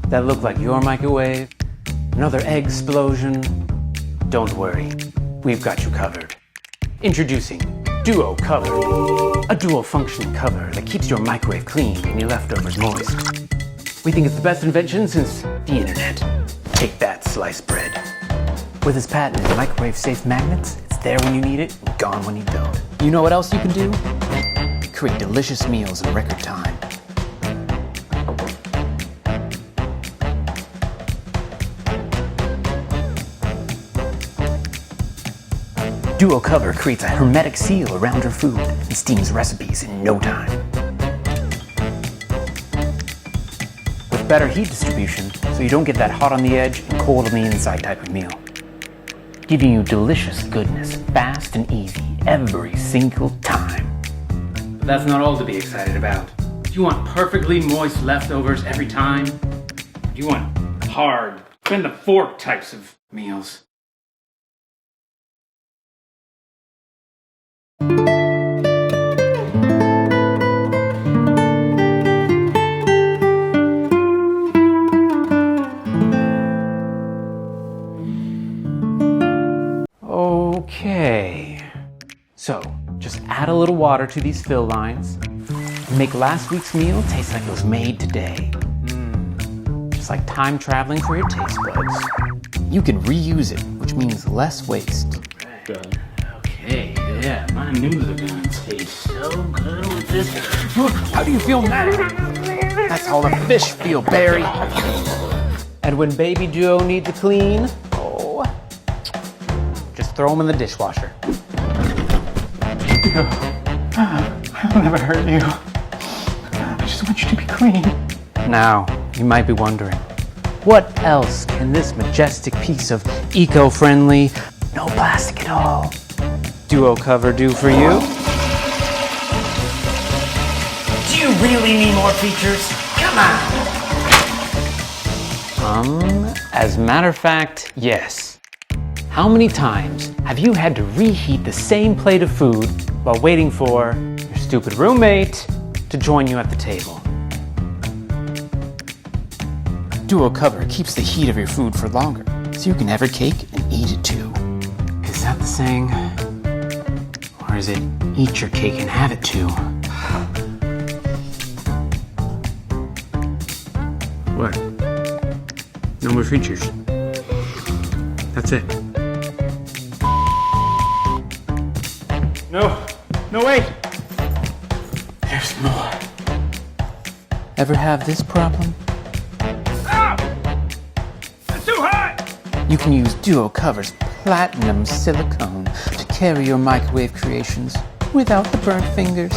that look like your microwave? Another egg explosion? Don't worry, we've got you covered. Introducing Duo Cover, a dual-function cover that keeps your microwave clean and your leftovers moist. We think it's the best invention since the internet. Take that, sliced bread. With its patented microwave-safe magnets, it's there when you need it and gone when you don't. You know what else you can do? Create delicious meals in record time. Duo Cover creates a hermetic seal around your food and steams recipes in no time. With better heat distribution, so you don't get that hot on the edge and cold on the inside type of meal. Giving you delicious goodness, fast and easy, every single time. But that's not all to be excited about. Do you want perfectly moist leftovers every time? Do you want hard, bend the fork types of meals? Okay, so just add a little water to these fill lines and make last week's meal taste like it was made today. Just like time traveling for your taste buds. You can reuse it, which means less waste. Okay, yeah, my noodles are gonna taste so good with this. How do you feel now? That's how the fish feel, Barry. And when Baby Duo needs a clean, throw them in the dishwasher. I'll never hurt you. I just want you to be clean. Now, you might be wondering, what else can this majestic piece of eco-friendly, no plastic at all, Duo Cover do for you? Do you really need more features? Come on! As a matter of fact, yes. How many times have you had to reheat the same plate of food while waiting for your stupid roommate to join you at the table? Duo Cover keeps the heat of your food for longer, so you can have your cake and eat it too. Is that the saying? Or is it eat your cake and have it too? What? No more features. That's it. No, wait. There's more. Ever have this problem? Ah! That's too hot! You can use Duo Cover's platinum silicone to carry your microwave creations without the burnt fingers.